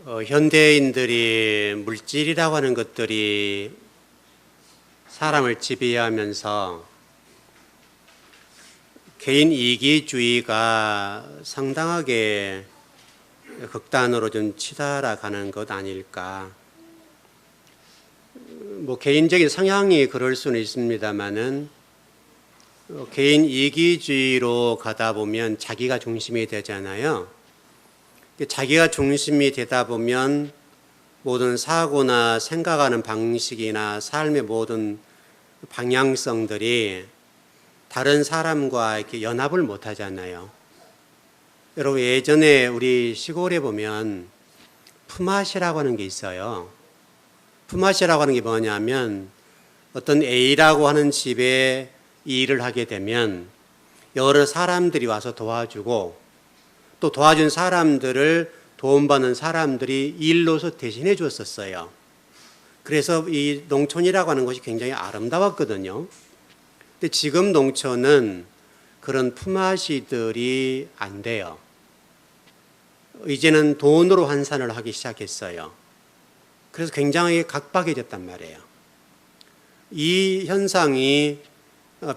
현대인들이 물질이라고 하는 것들이 사람을 지배하면서 개인 이기주의가 상당하게 극단으로 좀 치달아가는 것 아닐까. 개인적인 성향이 그럴 수는 있습니다만은 개인 이기주의로 가다 보면 자기가 중심이 되잖아요. 자기가 중심이 되다 보면 모든 사고나 생각하는 방식이나 삶의 모든 방향성들이 다른 사람과 이렇게 연합을 못 하잖아요. 여러분, 예전에 우리 시골에 보면 품앗이라고 하는 게 있어요. 품앗이라고 하는 게 뭐냐면 어떤 A라고 하는 집에 일을 하게 되면 여러 사람들이 와서 도와주고 또 도와준 사람들을 도움받는 사람들이 일로서 대신해 줬었어요. 그래서 이 농촌이라고 하는 것이 굉장히 아름다웠거든요. 근데 지금 농촌은 그런 품앗이들이 안 돼요. 이제는 돈으로 환산을 하기 시작했어요. 그래서 굉장히 각박해졌단 말이에요. 이 현상이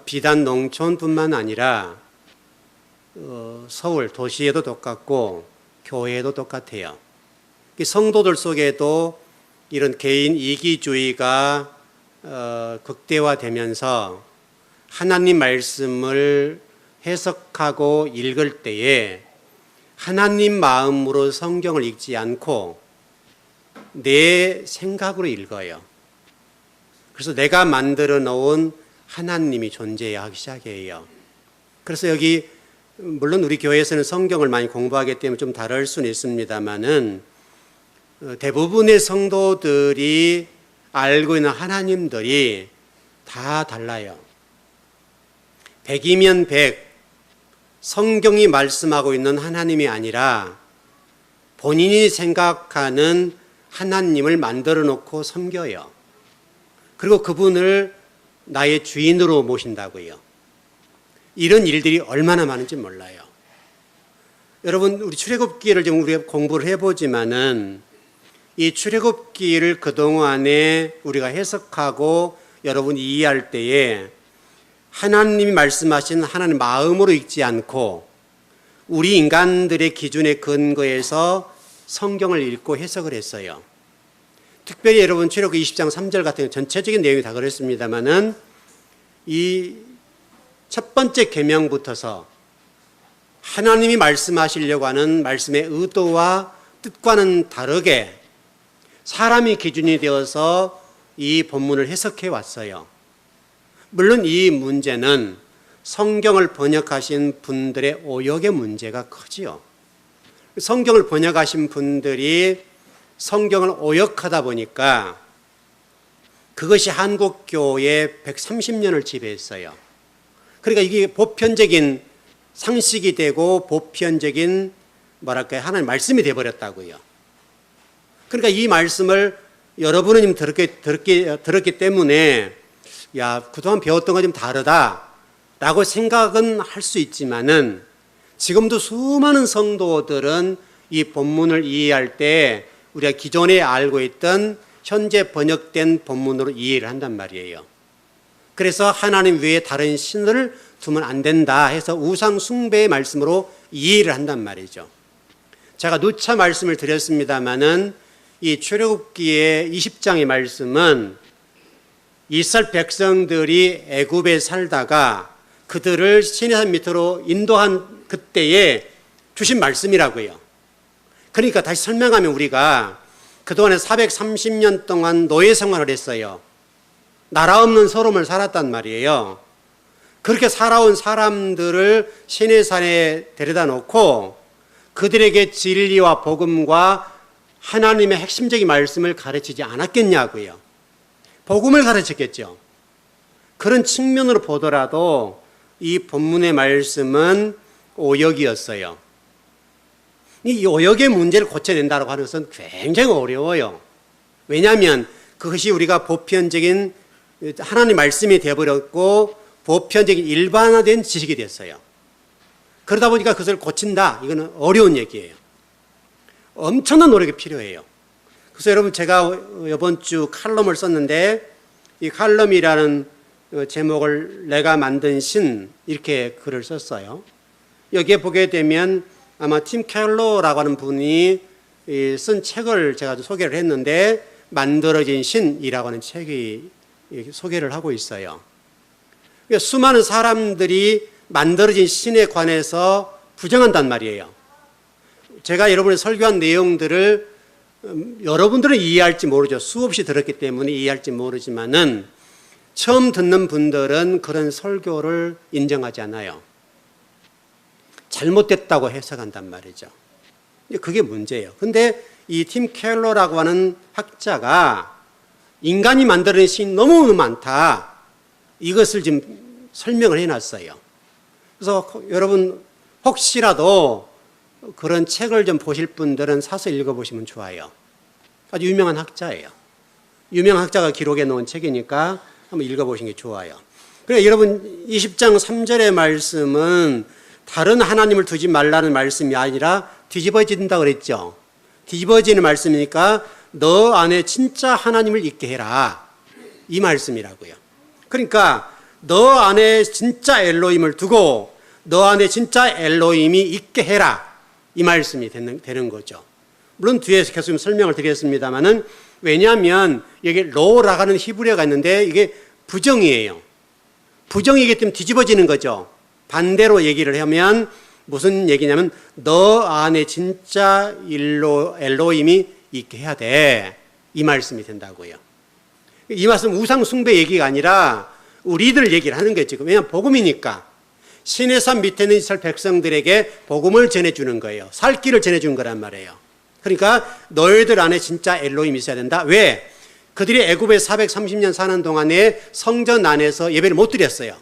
비단 농촌뿐만 아니라 서울 도시에도 똑같고 교회에도 똑같아요. 성도들 속에도 이런 개인 이기주의가 극대화되면서 하나님 말씀을 해석하고 읽을 때에 하나님 마음으로 성경을 읽지 않고 내 생각으로 읽어요. 그래서 내가 만들어 놓은 하나님이 존재하기 시작해요. 그래서 여기 물론 우리 교회에서는 성경을 많이 공부하기 때문에 좀 다를 수는 있습니다만은 대부분의 성도들이 알고 있는 하나님들이 다 달라요. 100이면 100, 성경이 말씀하고 있는 하나님이 아니라 본인이 생각하는 하나님을 만들어 놓고 섬겨요. 그리고 그분을 나의 주인으로 모신다고요. 이런 일들이 얼마나 많은지 몰라요. 여러분, 우리 출애굽기를 좀 우리가 공부를 해보지만은 이 출애굽기를 그동안에 우리가 해석하고 여러분이 이해할 때에 하나님이 말씀하신 하나님 마음으로 읽지 않고 우리 인간들의 기준에 근거해서 성경을 읽고 해석을 했어요. 특별히 여러분 출애굽기 20장 3절 같은 전체적인 내용이 다 그랬습니다만은 이 첫 번째 계명부터서 하나님이 말씀하시려고 하는 말씀의 의도와 뜻과는 다르게 사람이 기준이 되어서 이 본문을 해석해 왔어요. 물론 이 문제는 성경을 번역하신 분들의 오역의 문제가 크지요. 성경을 번역하신 분들이 성경을 오역하다 보니까 그것이 한국교회 130년을 지배했어요. 그러니까 이게 보편적인 상식이 되고 보편적인 하나님 말씀이 되어버렸다고요. 그러니까 이 말씀을 여러분은 들었기 때문에 그동안 배웠던 거 좀 다르다라고 생각은 할 수 있지만은 지금도 수많은 성도들은 이 본문을 이해할 때 우리가 기존에 알고 있던 현재 번역된 본문으로 이해를 한단 말이에요. 그래서 하나님 외에 다른 신을 두면 안 된다 해서 우상 숭배의 말씀으로 이해를 한단 말이죠. 제가 누차 말씀을 드렸습니다마는 이 출애굽기의 20장의 말씀은 이스라엘 백성들이 애굽에 살다가 그들을 시내산 밑으로 인도한 그때에 주신 말씀이라고요. 그러니까 다시 설명하면 우리가 그동안에 430년 동안 노예 생활을 했어요. 나라 없는 서름을 살았단 말이에요. 그렇게 살아온 사람들을 시내산에 데려다 놓고 그들에게 진리와 복음과 하나님의 핵심적인 말씀을 가르치지 않았겠냐고요. 복음을 가르쳤겠죠. 그런 측면으로 보더라도 이 본문의 말씀은 오역이었어요. 이 오역의 문제를 고쳐낸다고 하는 것은 굉장히 어려워요. 왜냐하면 그것이 우리가 보편적인 하나님 말씀이 되어버렸고 보편적인 일반화된 지식이 됐어요. 그러다 보니까 그것을 고친다. 이거는 어려운 얘기예요. 엄청난 노력이 필요해요. 그래서 여러분 제가 이번 주 칼럼을 썼는데 이 칼럼이라는 제목을 내가 만든 신 이렇게 글을 썼어요. 여기에 보게 되면 아마 팀 켈러라고 하는 분이 쓴 책을 제가 소개를 했는데 만들어진 신이라고 하는 책이 소개를 하고 있어요. 그러니까 수많은 사람들이 만들어진 신에 관해서 부정한단 말이에요. 제가 여러분의 설교한 내용들을 여러분들은 이해할지 모르죠. 수없이 들었기 때문에 이해할지 모르지만은 처음 듣는 분들은 그런 설교를 인정하지 않아요. 잘못됐다고 해석한단 말이죠. 그게 문제예요. 근데 이 팀 켈러라고 하는 학자가 인간이 만들어낸 신이 너무 많다. 이것을 지금 설명을 해놨어요. 그래서 여러분 혹시라도 그런 책을 좀 보실 분들은 사서 읽어보시면 좋아요. 아주 유명한 학자예요. 유명한 학자가 기록해 놓은 책이니까 한번 읽어보시는 게 좋아요. 그러니까 여러분 20장 3절의 말씀은 다른 하나님을 두지 말라는 말씀이 아니라 뒤집어진다고 그랬죠. 뒤집어지는 말씀이니까 너 안에 진짜 하나님을 있게 해라. 이 말씀이라고요. 그러니까 너 안에 진짜 엘로힘을 두고 너 안에 진짜 엘로힘이 있게 해라. 이 말씀이 되는 거죠. 물론 뒤에서 계속 설명을 드리겠습니다만은 왜냐하면 여기 로라고 하는 히브리어가 있는데 이게 부정이에요. 부정이기 때문에 뒤집어지는 거죠. 반대로 얘기를 하면 무슨 얘기냐면 너 안에 진짜 엘로힘이 있게 해야 돼. 이 말씀이 된다고요. 이 말씀 우상 숭배 얘기가 아니라 우리들 얘기를 하는 거죠. 왜냐하면 복음이니까. 신의 산 밑에 있는 이스라엘 백성들에게 복음을 전해주는 거예요. 살 길을 전해주는 거란 말이에요. 그러니까 너희들 안에 진짜 엘로힘이 있어야 된다. 왜? 그들이 애굽에 430년 사는 동안에 성전 안에서 예배를 못 드렸어요.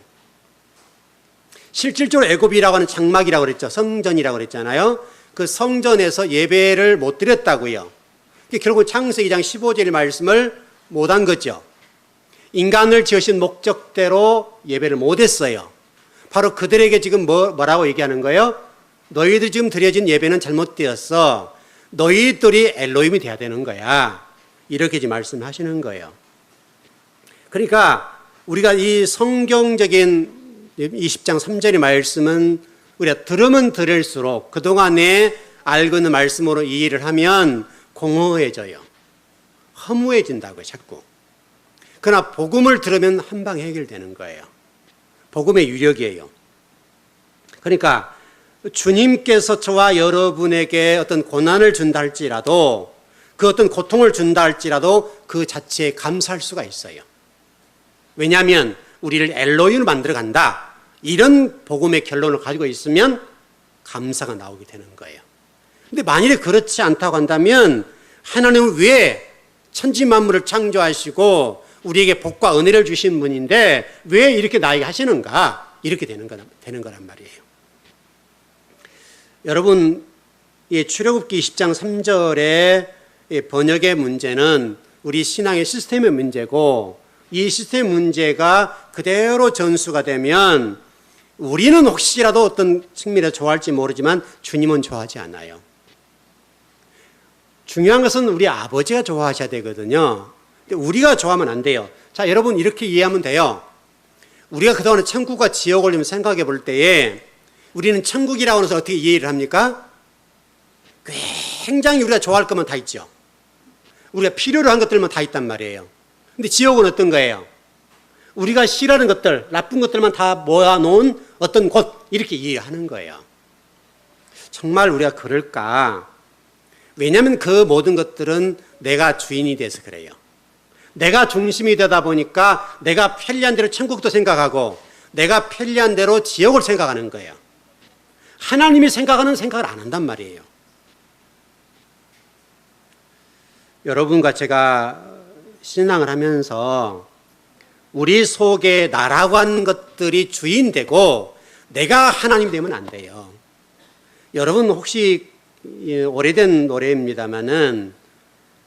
실질적으로 애굽이라고 하는 장막이라고 그랬죠. 성전이라고 그랬잖아요. 그 성전에서 예배를 못 드렸다고요. 결국 창세기 2장 15절 말씀을 못한 거죠. 인간을 지으신 목적대로 예배를 못했어요. 바로 그들에게 지금 뭐라고 얘기하는 거예요? 너희들이 지금 드려진 예배는 잘못되었어. 너희들이 엘로힘이 돼야 되는 거야. 이렇게 지금 말씀하시는 거예요. 그러니까 우리가 이 성경적인 20장 3절의 말씀은 우리가 들으면 들을수록 그동안에 알고 있는 말씀으로 이해를 하면 공허해져요. 허무해진다고요, 자꾸. 그러나 복음을 들으면 한 방에 해결되는 거예요. 복음의 유력이에요. 그러니까 주님께서 저와 여러분에게 어떤 고난을 준다 할지라도 그 어떤 고통을 준다 할지라도 그 자체에 감사할 수가 있어요. 왜냐하면 우리를 엘로힘을 만들어 간다. 이런 복음의 결론을 가지고 있으면 감사가 나오게 되는 거예요. 근데 만일에 그렇지 않다고 한다면 하나님은 왜 천지 만물을 창조하시고 우리에게 복과 은혜를 주신 분인데 왜 이렇게 나에게 하시는가? 이렇게 되는 거란 말이에요. 여러분, 이 출애굽기 20장 3절의 번역의 문제는 우리 신앙의 시스템의 문제고 이 시스템 문제가 그대로 전수가 되면 우리는 혹시라도 어떤 측면에서 좋아할지 모르지만 주님은 좋아하지 않아요. 중요한 것은 우리 아버지가 좋아하셔야 되거든요. 근데 우리가 좋아하면 안 돼요. 자, 여러분 이렇게 이해하면 돼요. 우리가 그동안에 천국과 지옥을 생각해 볼 때에 우리는 천국이라고 해서 어떻게 이해를 합니까? 굉장히 우리가 좋아할 것만 다 있죠. 우리가 필요로 한 것들만 다 있단 말이에요. 근데 지옥은 어떤 거예요? 우리가 싫어하는 것들, 나쁜 것들만 다 모아놓은 어떤 곳, 이렇게 이해하는 거예요. 정말 우리가 그럴까? 왜냐하면 그 모든 것들은 내가 주인이 돼서 그래요. 내가 중심이 되다 보니까 내가 편리한 대로 천국도 생각하고 내가 편리한 대로 지옥을 생각하는 거예요. 하나님이 생각하는 생각을 안 한단 말이에요. 여러분과 제가 신앙을 하면서 우리 속에 나라고 하는 것들이 주인 되고 내가 하나님 되면 안 돼요. 여러분 혹시 오래된 노래입니다만은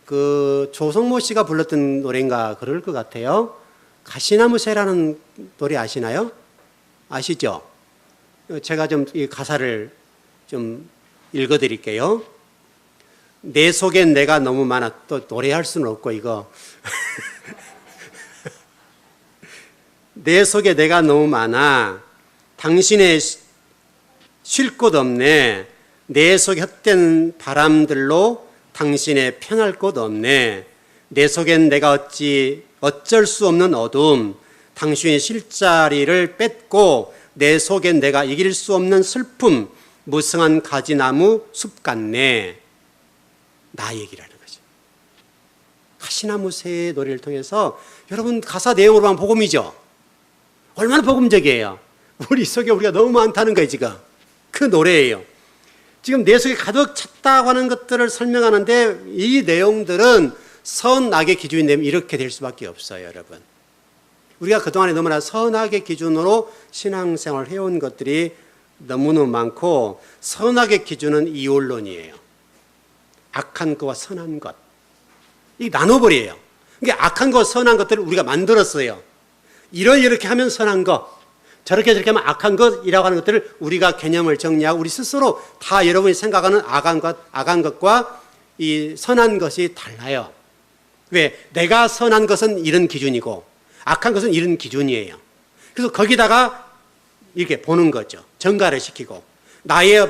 그 조성모 씨가 불렀던 노래인가 그럴 것 같아요. 가시나무 새라는 노래 아시나요? 아시죠? 제가 좀 이 가사를 좀 읽어드릴게요. 내 속엔 내가 너무 많아. 또 노래할 수는 없고 이거. 내 속에 내가 너무 많아. 당신의 쉴 곳 없네. 내 속에 헛된 바람들로 당신의 편할 곳 없네. 내 속엔 내가 어쩔 수 없는 어둠. 당신의 쉴 자리를 뺏고 내 속엔 내가 이길 수 없는 슬픔. 무성한 가지나무 숲 같네. 나 얘기를 하는 거죠. 가시나무 새의 노래를 통해서 여러분 가사 내용으로만 복음이죠. 얼마나 복음적이에요. 우리 속에 우리가 너무 많다는 거예요. 지금 그 노래예요. 지금 내 속에 가득 찼다고 하는 것들을 설명하는데 이 내용들은 선악의 기준이 되면 이렇게 될 수밖에 없어요. 여러분, 우리가 그동안에 너무나 선악의 기준으로 신앙생활을 해온 것들이 너무너무 많고, 선악의 기준은 이원론이에요. 악한 것과 선한 것, 이 나눠버려요. 그러니까 악한 것, 선한 것들을 우리가 만들었어요. 이렇게 하면 선한 것, 저렇게 하면 악한 것이라고 하는 것들을 우리가 개념을 정리하고 우리 스스로 다 여러분이 생각하는 악한 것과 이 선한 것이 달라요. 왜? 내가 선한 것은 이런 기준이고 악한 것은 이런 기준이에요. 그래서 거기다가 이렇게 보는 거죠. 정가를 시키고, 나의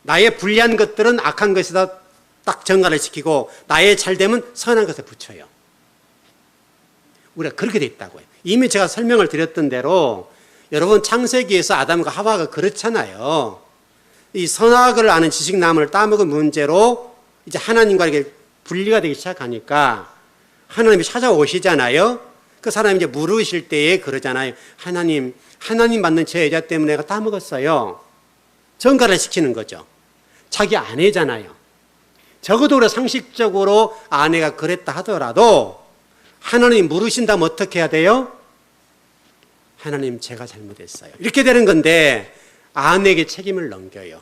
나의 불리한 것들은 악한 것에다 딱 정가를 시키고, 나의 잘됨은 선한 것에 붙여요. 우리가 그렇게 돼 있다고요. 이미 제가 설명을 드렸던 대로 여러분 창세기에서 아담과 하와가 그렇잖아요. 이 선악을 아는 지식나무를 따먹은 문제로 이제 하나님과 이렇게 분리가 되기 시작하니까 하나님이 찾아오시잖아요. 그 사람이 이제 물으실 때에 그러잖아요. 하나님 만든 제 여자 때문에 내가 따먹었어요. 정가를 시키는 거죠. 자기 아내잖아요. 적어도 우리가 상식적으로 아내가 그랬다 하더라도 하나님 물으신다면 어떻게 해야 돼요? 하나님, 제가 잘못했어요. 이렇게 되는 건데 아내에게 책임을 넘겨요.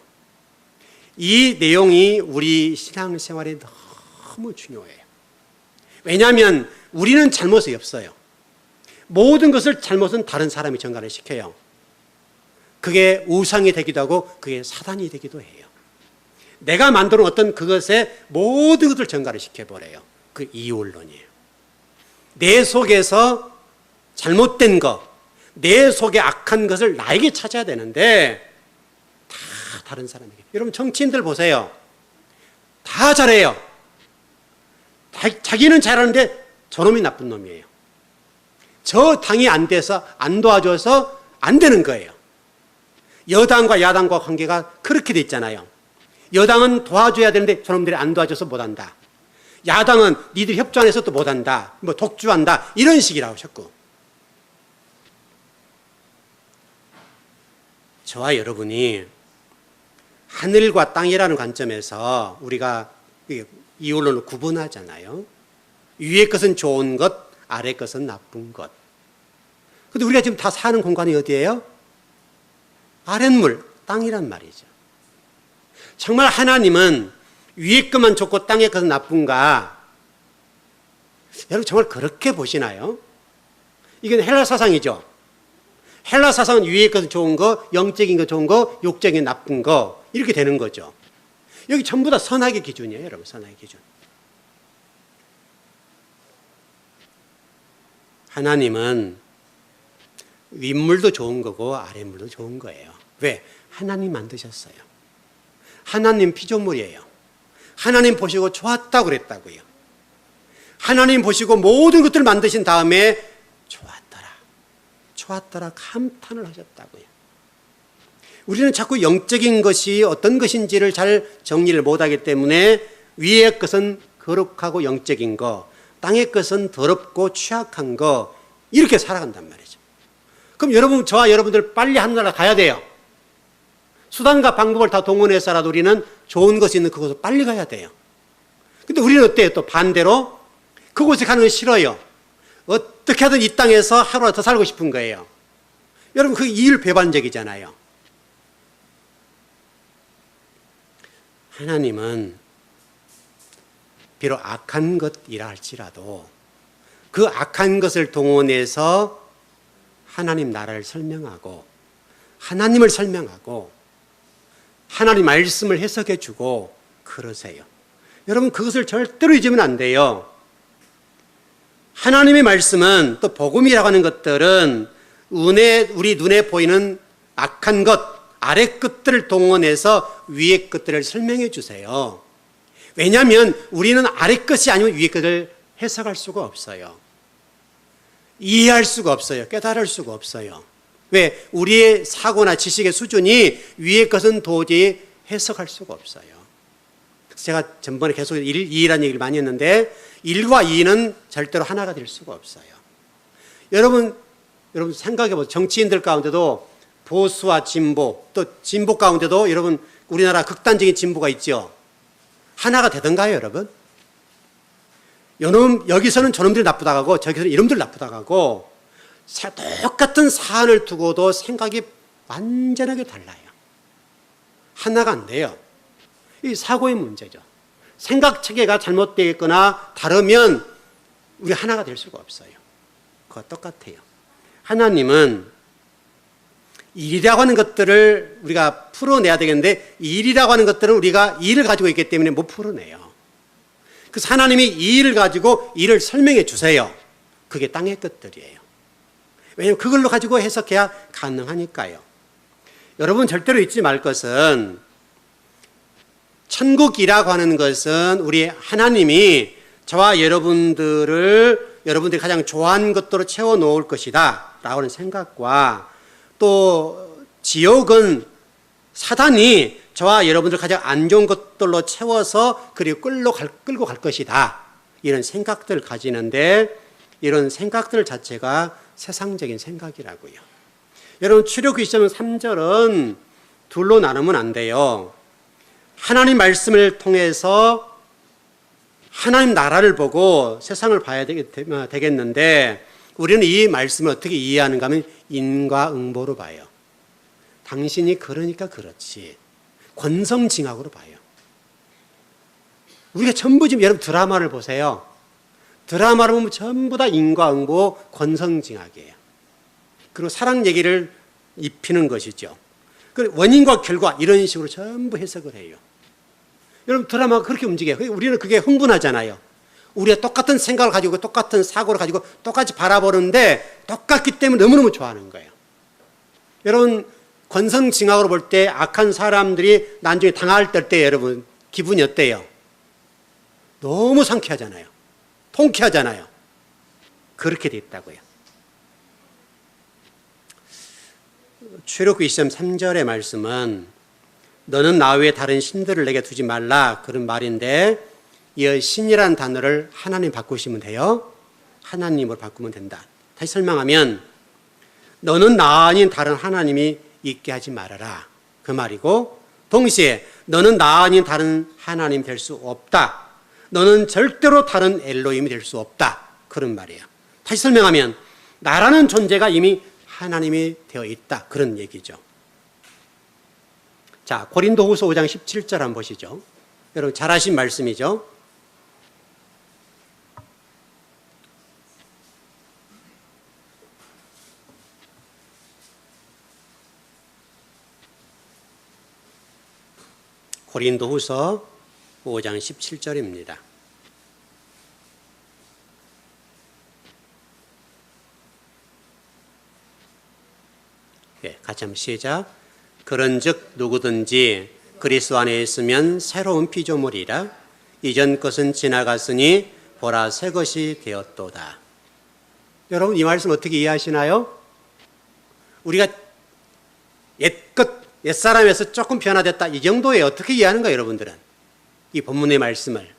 이 내용이 우리 신앙생활에 너무 중요해요. 왜냐하면 우리는 잘못이 없어요. 모든 것을 잘못은 다른 사람이 전가를 시켜요. 그게 우상이 되기도 하고 그게 사단이 되기도 해요. 내가 만드는 어떤 그것에 모든 것을 전가를 시켜버려요. 그 이원론이에요. 내 속에서 잘못된 것, 내 속에 악한 것을 나에게 찾아야 되는데 다 다른 사람에게. 여러분 정치인들 보세요. 다 잘해요. 자기는 잘하는데 저놈이 나쁜 놈이에요. 저 당이 안 돼서 안 도와줘서 안 되는 거예요. 여당과 야당과 관계가 그렇게 돼 있잖아요. 여당은 도와줘야 되는데 저놈들이 안 도와줘서 못한다. 야당은 니들 협조 안 해서 또 못한다. 뭐 독주한다. 이런 식이라고 하셨고. 저와 여러분이 하늘과 땅이라는 관점에서 우리가 이원론을 구분하잖아요. 위의 것은 좋은 것, 아래 것은 나쁜 것. 근데 우리가 지금 다 사는 공간이 어디예요? 아랫물, 땅이란 말이죠. 정말 하나님은 위의 것만 좋고 땅의 것은 나쁜가? 여러분 정말 그렇게 보시나요? 이건 헬라 사상이죠. 헬라 사상은 위의 것은 좋은 거, 영적인 거 좋은 거, 육적인 나쁜 거, 이렇게 되는 거죠. 여기 전부 다 선악의 기준이에요, 여러분. 선악의 기준. 하나님은 윗물도 좋은 거고 아랫물도 좋은 거예요. 왜? 하나님 만드셨어요. 하나님 피조물이에요. 하나님 보시고 좋았다고 그랬다고요. 하나님 보시고 모든 것들을 만드신 다음에 좋았더라 감탄을 하셨다고요. 우리는 자꾸 영적인 것이 어떤 것인지를 잘 정리를 못하기 때문에 위의 것은 거룩하고 영적인 거, 땅의 것은 더럽고 취약한 거, 이렇게 살아간단 말이죠. 그럼 여러분, 저와 여러분들 빨리 하늘나라 가야 돼요. 수단과 방법을 다 동원해서라도 우리는 좋은 것이 있는 그곳으로 빨리 가야 돼요. 근데 우리는 어때요? 또 반대로 그곳에 가는 건 싫어요. 어떻게 하든 이 땅에서 하루라도 더 살고 싶은 거예요. 여러분, 그 이율배반적이잖아요. 하나님은 비록 악한 것이라 할지라도 그 악한 것을 동원해서 하나님 나라를 설명하고 하나님을 설명하고 하나님 말씀을 해석해 주고 그러세요. 여러분 그것을 절대로 잊으면 안 돼요. 하나님의 말씀은 또 복음이라고 하는 것들은 우리 눈에 보이는 악한 것, 아래 것들을 동원해서 위의 것들을 설명해 주세요. 왜냐하면 우리는 아래 것이 아니면 위의 것을 해석할 수가 없어요. 이해할 수가 없어요. 깨달을 수가 없어요. 왜? 우리의 사고나 지식의 수준이 위의 것은 도저히 해석할 수가 없어요. 제가 전번에 계속 2라는 얘기를 많이 했는데 1과 2는 절대로 하나가 될 수가 없어요. 여러분 생각해 보세요. 정치인들 가운데도 보수와 진보, 또 진보 가운데도 여러분 우리나라 극단적인 진보가 있죠. 하나가 되던가요, 여러분? 여기서는 저놈들이 나쁘다고 하고 저기서는 이놈들 나쁘다고 하고 똑같은 사안을 두고도 생각이 완전하게 달라요. 하나가 안 돼요. 이 사고의 문제죠. 생각 체계가 잘못되어 있거나 다르면 우리 하나가 될 수가 없어요. 그거 똑같아요. 하나님은 일이라고 하는 것들을 우리가 풀어내야 되겠는데 일이라고 하는 것들은 우리가 일을 가지고 있기 때문에 못 풀어내요. 그래서 하나님이 이 일을 가지고 일을 설명해 주세요. 그게 땅의 것들이에요. 왜냐하면 그걸로 가지고 해석해야 가능하니까요. 여러분 절대로 잊지 말 것은 천국이라고 하는 것은 우리 하나님이 저와 여러분들이 가장 좋아하는 것들로 채워놓을 것이다 라고 하는 생각과 또 지옥은 사단이 저와 여러분들 가장 안 좋은 것들로 채워서 그리고 끌고 갈 것이다 이런 생각들을 가지는데 이런 생각들 자체가 세상적인 생각이라고요. 여러분 출애굽기 20장 3절은 둘로 나누면 안 돼요. 하나님 말씀을 통해서 하나님 나라를 보고 세상을 봐야 되겠는데 우리는 이 말씀을 어떻게 이해하는가 하면 인과응보로 봐요. 당신이 그러니까 그렇지. 권성징악으로 봐요. 우리가 전부 지금 여러분 드라마를 보세요. 드라마를 보면 전부 다 인과응보, 권성징악이에요. 그리고 사랑 얘기를 입히는 것이죠. 원인과 결과 이런 식으로 전부 해석을 해요. 여러분 드라마가 그렇게 움직여요. 우리는 그게 흥분하잖아요. 우리가 똑같은 생각을 가지고 똑같은 사고를 가지고 똑같이 바라보는데 똑같기 때문에 너무너무 좋아하는 거예요. 여러분 권성징악으로 볼 때 악한 사람들이 나중에 당할 때 여러분 기분이 어때요? 너무 상쾌하잖아요. 통쾌하잖아요. 그렇게 돼 있다고요. 출애굽기 23절의 말씀은 너는 나 외에 다른 신들을 내게 두지 말라 그런 말인데 이 신이라는 단어를 하나님 바꾸시면 돼요. 하나님으로 바꾸면 된다. 다시 설명하면 너는 나 아닌 다른 하나님이 있게 하지 말아라 그 말이고 동시에 너는 나 아닌 다른 하나님 될 수 없다. 너는 절대로 다른 엘로힘이 될 수 없다 그런 말이에요. 다시 설명하면 나라는 존재가 이미 하나님이 되어 있다 그런 얘기죠. 자, 고린도후서 5장 17절 한번 보시죠. 여러분 잘 아신 말씀이죠. 고린도후서 5장 17절입니다. 네, 같이 한번 시작. 그런즉 누구든지 그리스도 안에 있으면 새로운 피조물이라 이전 것은 지나갔으니 보라 새 것이 되었도다. 여러분 이 말씀 어떻게 이해하시나요? 우리가 옛사람에서 조금 변화됐다 이 정도에 어떻게 이해하는가 여러분들은 이 본문의 말씀을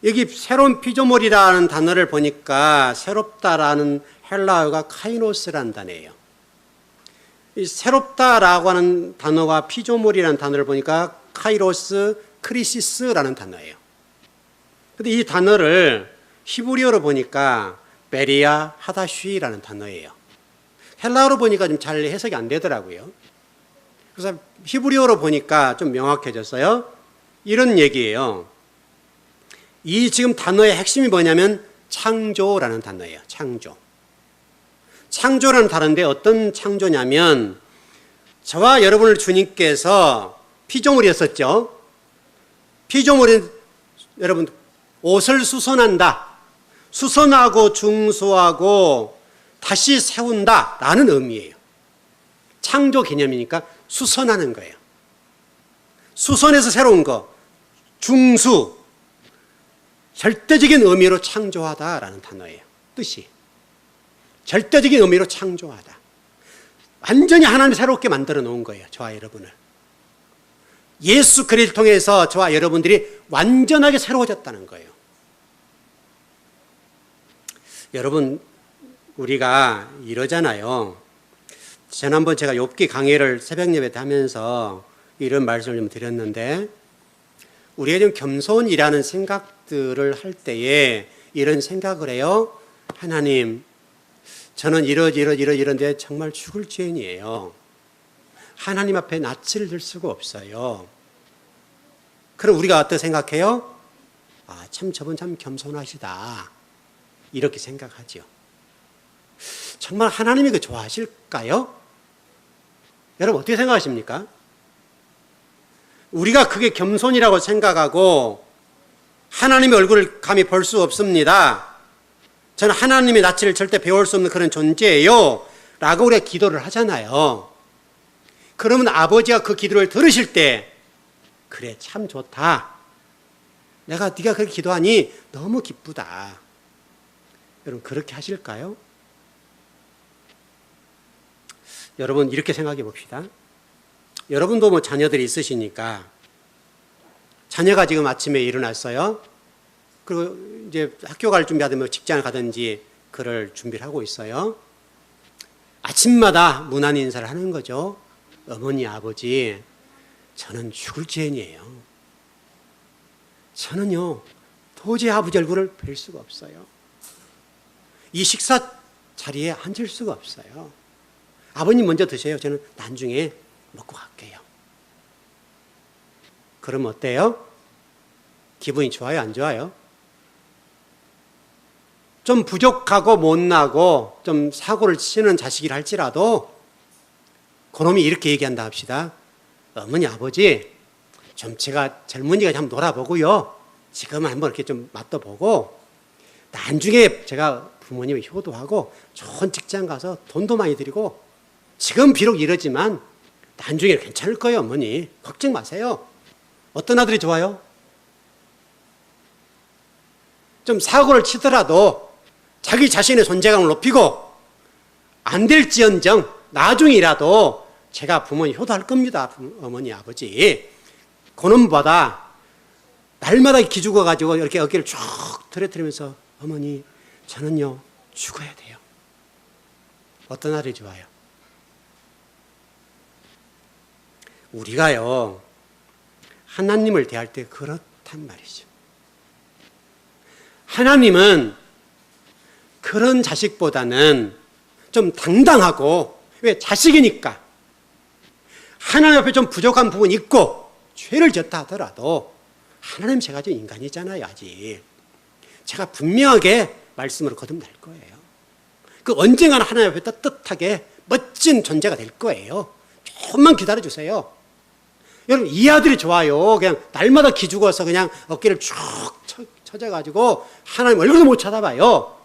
여기 새로운 피조물이라는 단어를 보니까 새롭다라는 헬라어가 카이노스라는 단어예요. 이 새롭다라고 하는 단어가 피조물이라는 단어를 보니까 카이로스 크리시스라는 단어예요. 근데 이 단어를 히브리어로 보니까 베리아 하다쉬라는 단어예요. 헬라어로 보니까 좀 잘 해석이 안 되더라고요. 그래서 히브리어로 보니까 좀 명확해졌어요. 이런 얘기예요. 이 지금 단어의 핵심이 뭐냐면 창조라는 단어예요. 창조. 창조라는 단어인데 어떤 창조냐면 저와 여러분을 주님께서 피조물이었었죠. 피조물은 여러분 옷을 수선한다, 수선하고 중수하고 다시 세운다 라는 의미예요. 창조 개념이니까 수선하는 거예요. 수선해서 새로운 거, 중수, 절대적인 의미로 창조하다라는 단어예요. 뜻이 절대적인 의미로 창조하다. 완전히 하나님이 새롭게 만들어 놓은 거예요. 저와 여러분을. 예수 그리스도를 통해서 저와 여러분들이 완전하게 새로워졌다는 거예요. 여러분, 우리가 이러잖아요. 지난번 제가 욥기 강해를 새벽 예배 때 하면서 이런 말씀을 좀 드렸는데, 우리가 좀 겸손이라는 생각들을 할 때에 이런 생각을 해요. 하나님, 저는 이런데 정말 죽을 죄인이에요. 하나님 앞에 낯을 들 수가 없어요. 그럼 우리가 어떻게 생각해요? 아, 참 저분 참 겸손하시다. 이렇게 생각하죠. 정말 하나님이 그 좋아하실까요? 여러분 어떻게 생각하십니까? 우리가 그게 겸손이라고 생각하고 하나님의 얼굴을 감히 볼 수 없습니다. 저는 하나님의 낯을 절대 배울 수 없는 그런 존재예요. 라고 우리가 기도를 하잖아요. 그러면 아버지가 그 기도를 들으실 때 그래 참 좋다. 네가 그렇게 기도하니 너무 기쁘다. 여러분 그렇게 하실까요? 여러분 이렇게 생각해 봅시다. 여러분도 뭐 자녀들이 있으시니까 자녀가 지금 아침에 일어났어요. 그리고 이제 학교 갈 준비하든 직장을 가든지 그럴 준비를 하고 있어요. 아침마다 문안 인사를 하는 거죠. 어머니, 아버지, 저는 죽을 죄인이에요. 저는요 도저히 아버지 얼굴을 뵐 수가 없어요. 이 식사 자리에 앉을 수가 없어요. 아버님 먼저 드세요. 저는 나중에 먹고 갈게요. 그럼 어때요? 기분이 좋아요? 안 좋아요? 좀 부족하고 못나고 좀 사고를 치는 자식이라 할지라도 그놈이 이렇게 얘기한다 합시다. 어머니, 아버지, 좀 제가 젊은이가 한번 놀아보고요. 지금은 한번 이렇게 좀 맛도 보고 나중에 제가 부모님을 효도하고 좋은 직장 가서 돈도 많이 드리고 지금 비록 이러지만 나중에 괜찮을 거예요. 어머니 걱정 마세요. 어떤 아들이 좋아요? 좀 사고를 치더라도 자기 자신의 존재감을 높이고 안 될지언정 나중이라도 제가 부모님 효도할 겁니다. 어머니 아버지 그놈보다 날마다 기죽어 가지고 이렇게 어깨를 쭉 들어뜨리면서 어머니 저는요 죽어야 돼요. 어떤 아들이 좋아요? 우리가요 하나님을 대할 때 그렇단 말이죠. 하나님은 그런 자식보다는 좀 당당하고, 왜? 자식이니까 하나님 앞에 좀 부족한 부분이 있고 죄를 졌다 하더라도 하나님 제가 좀 인간이잖아요. 아직 제가 분명하게 말씀으로 거듭날 거예요. 그 언젠가는 하나님 앞에 떳떳하게 멋진 존재가 될 거예요. 조금만 기다려주세요. 여러분 이 아들이 좋아요. 그냥 날마다 기죽어서 그냥 어깨를 쭉 쳐져가지고 하나님 얼굴도 못 쳐다봐요.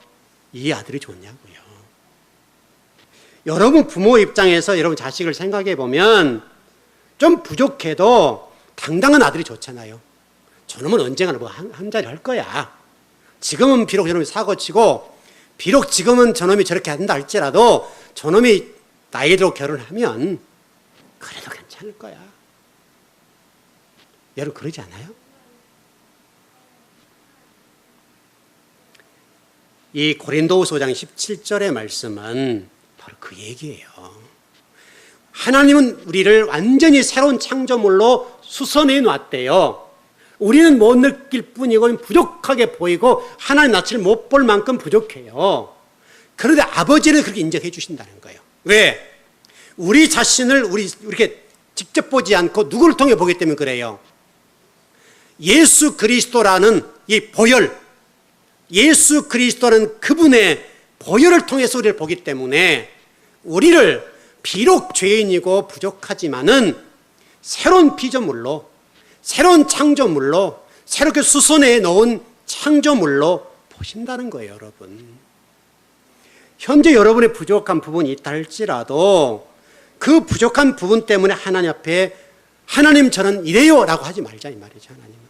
이 아들이 좋냐고요. 여러분 부모 입장에서 여러분 자식을 생각해 보면 좀 부족해도 당당한 아들이 좋잖아요. 저놈은 언젠가는 뭐 한 자리 할 거야. 지금은 비록 저놈이 사고치고 비록 지금은 저놈이 저렇게 한다 할지라도 저놈이 나이 들어 결혼하면 그래도 괜찮을 거야. 여러분 그러지 않아요? 이 고린도후서 5장 17절의 말씀은 바로 그 얘기예요. 하나님은 우리를 완전히 새로운 창조물로 수선해 놨대요. 우리는 못 느낄 뿐이고 부족하게 보이고 하나님 낯을 못 볼 만큼 부족해요. 그런데 아버지는 그렇게 인정해 주신다는 거예요. 왜? 우리 자신을 이렇게 직접 보지 않고 누구를 통해 보기 때문에 그래요. 예수 그리스도라는 이 보혈, 예수 그리스도라는 그분의 보혈을 통해서 우리를 보기 때문에 우리를 비록 죄인이고 부족하지만은 새로운 피조물로 새로운 창조물로, 새롭게 수선해 놓은 창조물로 보신다는 거예요, 여러분. 현재 여러분의 부족한 부분이 있다 할지라도 그 부족한 부분 때문에 하나님 앞에 하나님 저는 이래요 라고 하지 말자 이 말이죠. 하나님은.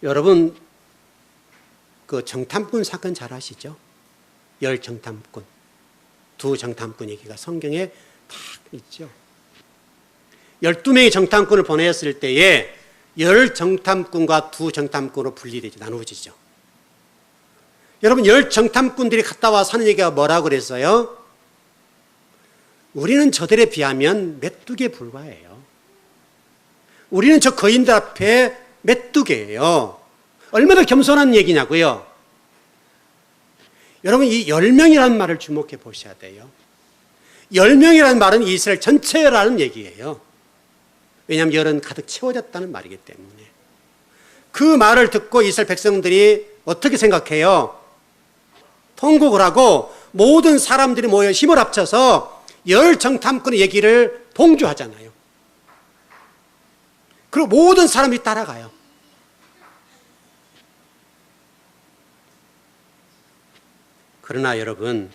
여러분 그 정탐꾼 사건 잘 아시죠? 열 정탐꾼, 두 정탐꾼 얘기가 성경에 딱 있죠. 12명의 정탐꾼을 보냈을 때에 열 정탐꾼과 두 정탐꾼으로 분리되죠. 나누어지죠. 여러분 열 정탐꾼들이 갔다 와서 하는 얘기가 뭐라고 그랬어요? 우리는 저들에 비하면 메뚜기에 불과해요. 우리는 저 거인들 앞에 메뚜기예요. 얼마나 겸손한 얘기냐고요. 여러분 이 10명이라는 말을 주목해 보셔야 돼요. 10명이라는 말은 이스라엘 전체라는 얘기예요. 왜냐하면 열은 가득 채워졌다는 말이기 때문에. 그 말을 듣고 이스라엘 백성들이 어떻게 생각해요? 통곡을 하고 모든 사람들이 모여 힘을 합쳐서 열 정탐꾼의 얘기를 동조하잖아요. 그리고 모든 사람이 따라가요. 그러나 여러분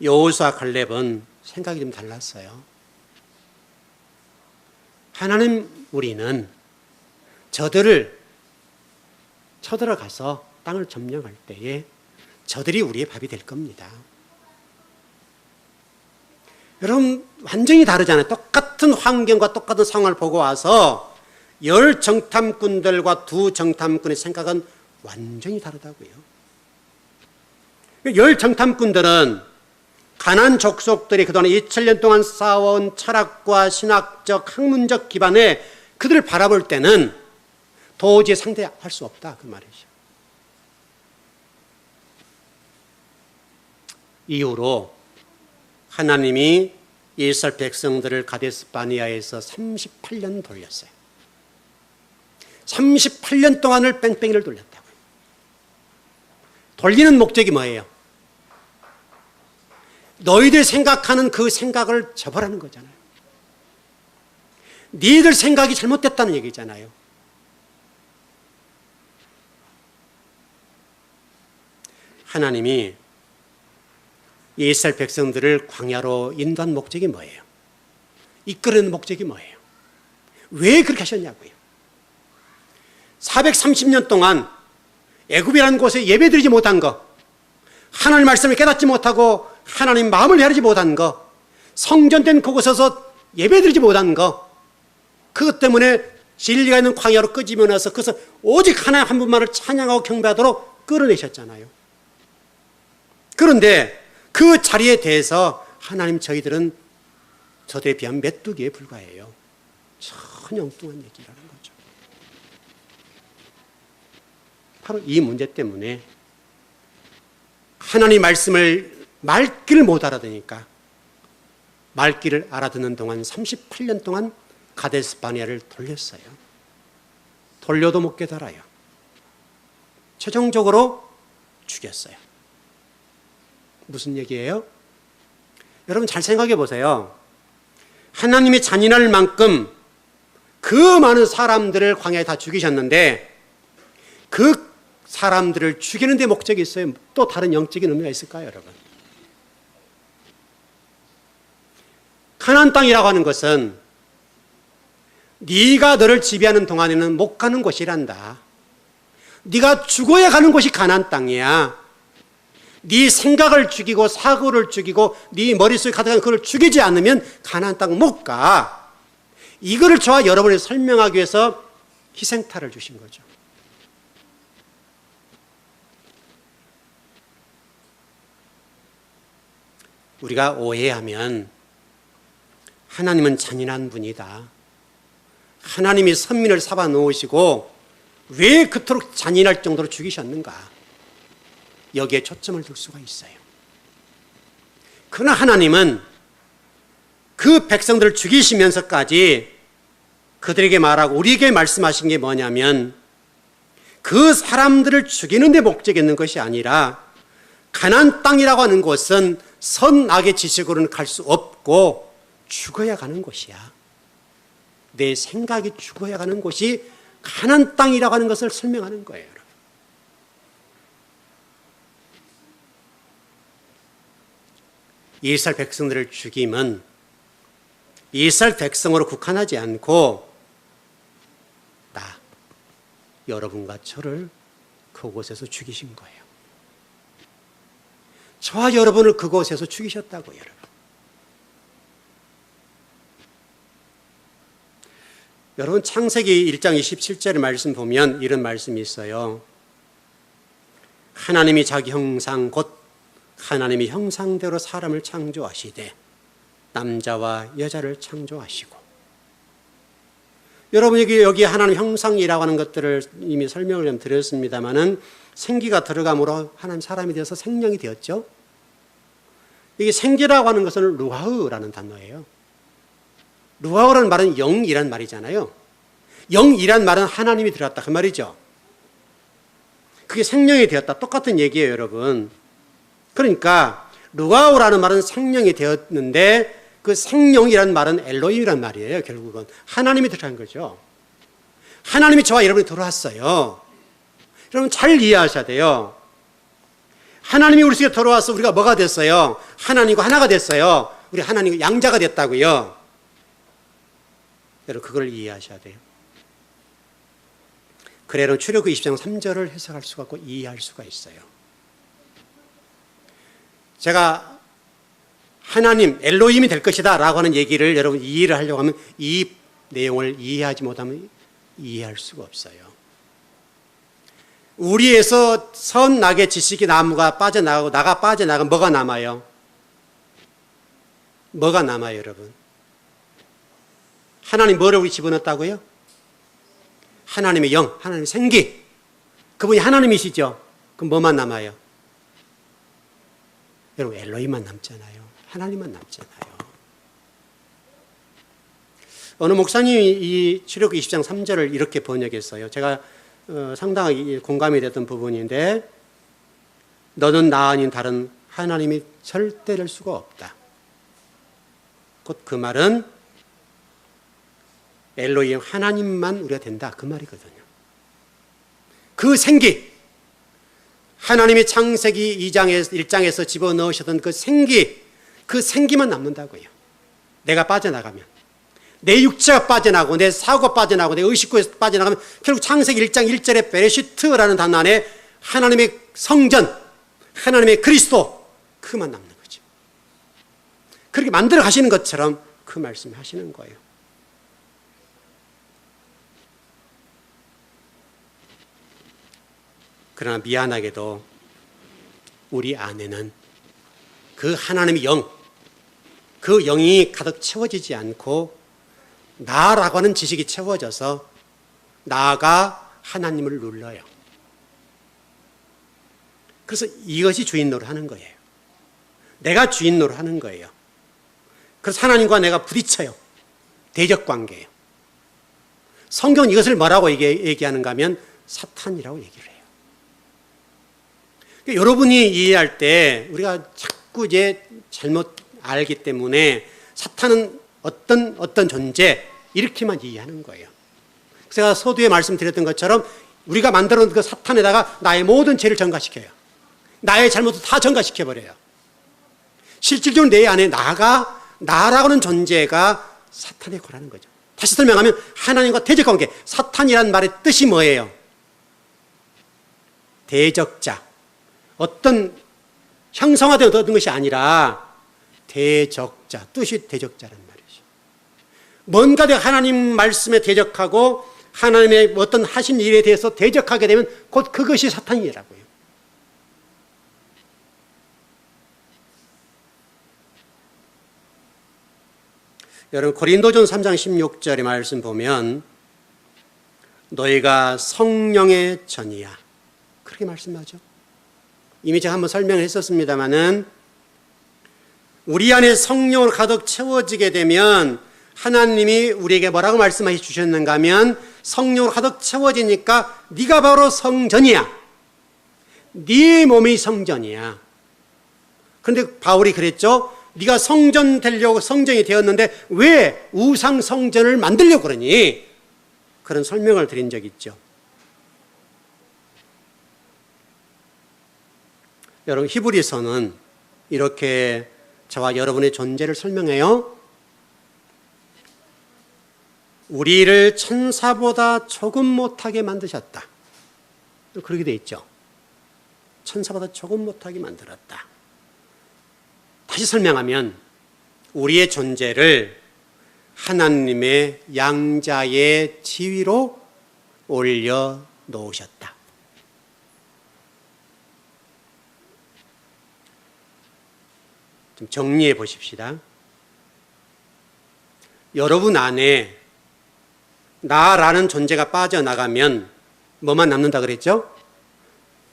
여호수아 갈렙은 생각이 좀 달랐어요. 하나님 우리는 저들을 쳐들어가서 땅을 점령할 때에 저들이 우리의 밥이 될 겁니다. 여러분 완전히 다르잖아요. 똑같은 환경과 똑같은 상황을 보고 와서 열 정탐꾼들과 두 정탐꾼의 생각은 완전히 다르다고요. 열 정탐꾼들은 가나안 족속들이 그동안 2000년 동안 쌓아온 철학과 신학적 학문적 기반에 그들을 바라볼 때는 도저히 상대할 수 없다 그 말이죠. 이후로 하나님이 이스라엘 백성들을 가데스 바네아에서 38년 돌렸어요. 38년 동안을 뺑뺑이를 돌렸다고요. 돌리는 목적이 뭐예요? 너희들 생각하는 그 생각을 접어라는 거잖아요. 너희들 생각이 잘못됐다는 얘기잖아요. 하나님이 이스라엘 백성들을 광야로 인도한 목적이 뭐예요? 이끄는 목적이 뭐예요? 왜 그렇게 하셨냐고요? 430년 동안 애굽이라는 곳에 예배드리지 못한 거, 하나님 말씀을 깨닫지 못하고 하나님 마음을 헤아리지 못한 거, 성전된 그곳에서 예배드리지 못한 거, 그것 때문에 진리가 있는 광야로 끄집어내서 그것을 오직 하나님 한 분만을 찬양하고 경배하도록 끌어내셨잖아요. 그런데 그 자리에 대해서 하나님 저희들은 저들에 비하면 메뚜기에 불과해요. 전혀 엉뚱한 얘기라는 거죠. 바로 이 문제 때문에 하나님 말씀을 말귀를 못 알아듣으니까 말귀를 알아듣는 동안 38년 동안 가데스 바네아를 돌렸어요. 돌려도 못 깨달아요. 최종적으로 죽였어요. 무슨 얘기예요? 여러분 잘 생각해 보세요. 하나님이 잔인할 만큼 그 많은 사람들을 광야에 다 죽이셨는데 그 사람들을 죽이는 데 목적이 있어요? 또 다른 영적인 의미가 있을까요, 여러분? 가나안 땅이라고 하는 것은 네가 너를 지배하는 동안에는 못 가는 곳이란다. 네가 죽어야 가는 곳이 가나안 땅이야. 네 생각을 죽이고 사고를 죽이고 네 머릿속에 가득한 그걸 죽이지 않으면 가나안 땅 못 가. 이거를 저와 여러분이 설명하기 위해서 희생타를 주신 거죠. 우리가 오해하면 하나님은 잔인한 분이다. 하나님이 선민을 잡아 놓으시고 왜 그토록 잔인할 정도로 죽이셨는가? 여기에 초점을 둘 수가 있어요. 그러나 하나님은 그 백성들을 죽이시면서까지 그들에게 말하고 우리에게 말씀하신 게 뭐냐면 그 사람들을 죽이는 데 목적이 있는 것이 아니라 가나안 땅이라고 하는 곳은 선악의 지식으로는 갈 수 없고 죽어야 가는 곳이야. 내 생각이 죽어야 가는 곳이 가나안 땅이라고 하는 것을 설명하는 거예요. 여러분. 이스라엘 백성들을 죽임은 이스라엘 백성으로 국한하지 않고 나, 여러분과 저를 그곳에서 죽이신 거예요. 저와 여러분을 그곳에서 죽이셨다고요. 여러분. 여러분 창세기 1장 27절의 말씀 보면 이런 말씀이 있어요. 하나님이 자기 형상 곧 하나님이 형상대로 사람을 창조하시되 남자와 여자를 창조하시고. 여러분 여기 하나님 형상이라고 하는 것들을 이미 설명을 좀 드렸습니다마는 생기가 들어감으로 하나님 사람이 되어서 생명이 되었죠. 이게 생기라고 하는 것은 루하흐라는 단어예요. 루하흐라는 말은 영이란 말이잖아요. 영이란 말은 하나님이 들어왔다 그 말이죠. 그게 생명이 되었다 똑같은 얘기예요, 여러분. 그러니까 루하흐라는 말은 생명이 되었는데 그 생명이란 말은 엘로힘이란 말이에요. 결국은 하나님이 들어간 거죠. 하나님이 저와 여러분이 들어왔어요. 여러분 잘 이해하셔야 돼요. 하나님이 우리 속에 들어와서 우리가 뭐가 됐어요? 하나님과 하나가 됐어요. 우리 하나님과 양자가 됐다고요. 여러분 그걸 이해하셔야 돼요. 그래로 출애굽기 20장 3절을 해석할 수가 있고 이해할 수가 있어요. 제가 하나님 엘로힘이 될 것이다 라고 하는 얘기를 여러분 이해를 하려고 하면 이 내용을 이해하지 못하면 이해할 수가 없어요. 우리에서 선악의 지식의 나무가 빠져나가고 나가 빠져나가면 뭐가 남아요? 뭐가 남아요, 여러분? 하나님 뭐를 우리 집어넣었다고요? 하나님의 영, 하나님의 생기. 그분이 하나님이시죠? 그럼 뭐만 남아요? 여러분 엘로힘만 남잖아요. 하나님만 남잖아요. 어느 목사님이 이 출애굽기 20장 3절을 이렇게 번역했어요. 제가 상당히 공감이 됐던 부분인데 너는 나 아닌 다른 하나님이 절대 될 수가 없다. 곧 그 말은 엘로힘 하나님만 우리가 된다 그 말이거든요. 그 생기 하나님이 창세기 1장에서 집어넣으셨던 그 생기만 남는다고요. 내가 빠져나가면 내 육체가 빠져나가고 내 사고가 빠져나가고 내 의식구가 빠져나가면 결국 창세기 1장 1절에 베레시트라는 단어 안에 하나님의 성전, 하나님의 그리스도 그만 남는 거죠. 그렇게 만들어 가시는 것처럼 그 말씀을 하시는 거예요. 그러나 미안하게도 우리 안에는 그 하나님의 영, 그 영이 가득 채워지지 않고 나라고 하는 지식이 채워져서 나가 하나님을 눌러요. 그래서 이것이 주인 노릇하는 거예요. 내가 주인 노릇하는 거예요. 그래서 하나님과 내가 부딪혀요. 대적 관계예요. 성경은 이것을 뭐라고 얘기하는가 하면 사탄이라고 얘기를 해요. 그러니까 여러분이 이해할 때 우리가 자꾸 이제 잘못 알기 때문에 사탄은 어떤 존재 이렇게만 이해하는 거예요. 제가 서두에 말씀드렸던 것처럼 우리가 만들어 놓은 그 사탄에다가 나의 모든 죄를 전가시켜요. 나의 잘못을 다 전가시켜버려요. 실질적으로 내 안에 나라고 하는 존재가 사탄의 거라는 거죠. 다시 설명하면 하나님과 대적관계. 사탄이라는 말의 뜻이 뭐예요? 대적자. 어떤 형성화된 어떤 것이 아니라 대적자. 뜻이 대적자란 말이죠. 뭔가 내가 하나님 말씀에 대적하고 하나님의 어떤 하신 일에 대해서 대적하게 되면 곧 그것이 사탄이라고요. 여러분 고린도전서 3장 16절의 말씀 보면 너희가 성령의 전이야 그렇게 말씀하죠. 이미 제가 한번 설명을 했었습니다마는 우리 안에 성령으로 가득 채워지게 되면 하나님이 우리에게 뭐라고 말씀해 주셨는가 하면 성령으로 가득 채워지니까 네가 바로 성전이야. 네 몸이 성전이야. 그런데 바울이 그랬죠. 네가 성전 되려고 성전이 되었는데 왜 우상 성전을 만들려고 그러니? 그런 설명을 드린 적이 있죠. 여러분, 히브리서는 이렇게 저와 여러분의 존재를 설명해요. 우리를 천사보다 조금 못하게 만드셨다. 그렇게 돼 있죠. 천사보다 조금 못하게 만들었다. 다시 설명하면 우리의 존재를 하나님의 양자의 지위로 올려 놓으셨다. 좀 정리해 보십시다. 여러분 안에 나라는 존재가 빠져나가면 뭐만 남는다 그랬죠?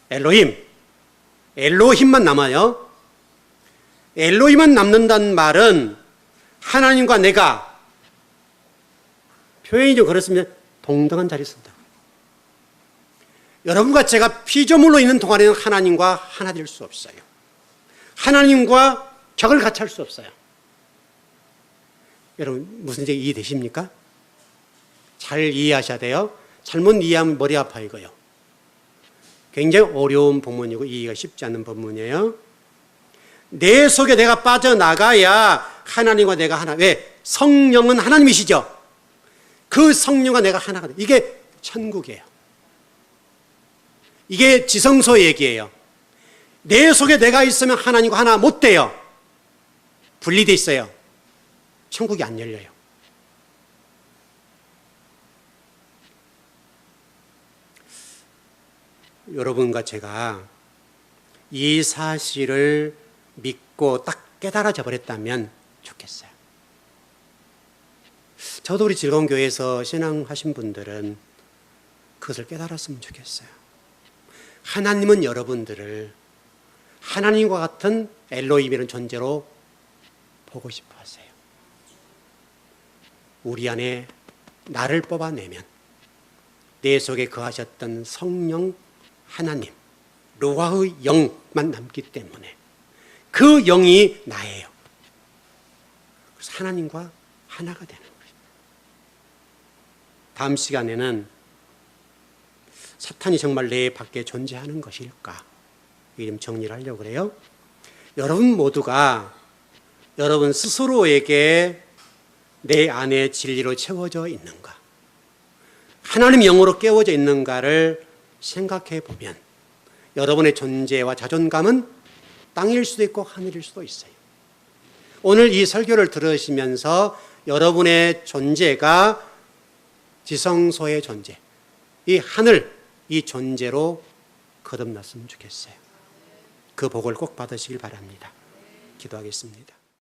엘로힘만 남아요. 엘로힘만 남는다는 말은 하나님과 내가, 표현이 좀 그렇습니다, 동등한 자리에 쓴다. 여러분과 제가 피조물로 있는 동안에는 하나님과 하나 될 수 없어요. 하나님과 격을 같이 할 수 없어요. 여러분, 무슨 얘기 이해되십니까? 잘 이해하셔야 돼요. 잘못 이해하면 머리 아파요, 이거요. 굉장히 어려운 본문이고 이해가 쉽지 않는 본문이에요. 내 속에 내가 빠져나가야 하나님과 내가 하나. 왜? 성령은 하나님이시죠. 그 성령과 내가 하나가 돼. 이게 천국이에요. 이게 지성소 얘기예요. 내 속에 내가 있으면 하나님과 하나 못 돼요. 분리돼 있어요. 천국이 안 열려요. 여러분과 제가 이 사실을 믿고 딱 깨달아져 버렸다면 좋겠어요. 저도 우리 즐거운 교회에서 신앙하신 분들은 그것을 깨달았으면 좋겠어요. 하나님은 여러분들을 하나님과 같은 엘로힘이라는 존재로 보고 싶어 하세요. 우리 안에 나를 뽑아내면 내 속에 거하셨던 성령 하나님, 루아의 영만 남기 때문에 그 영이 나예요. 그래서 하나님과 하나가 되는 거예요. 다음 시간에는 사탄이 정말 내 밖에 존재하는 것일까? 이게 좀 정리를 하려고 그래요. 여러분 모두가 여러분 스스로에게 내 안에 진리로 채워져 있는가? 하나님 영으로 깨워져 있는가를 생각해 보면 여러분의 존재와 자존감은 땅일 수도 있고 하늘일 수도 있어요. 오늘 이 설교를 들으시면서 여러분의 존재가 지성소의 존재, 이 하늘, 이 존재로 거듭났으면 좋겠어요. 그 복을 꼭 받으시길 바랍니다. 기도하겠습니다.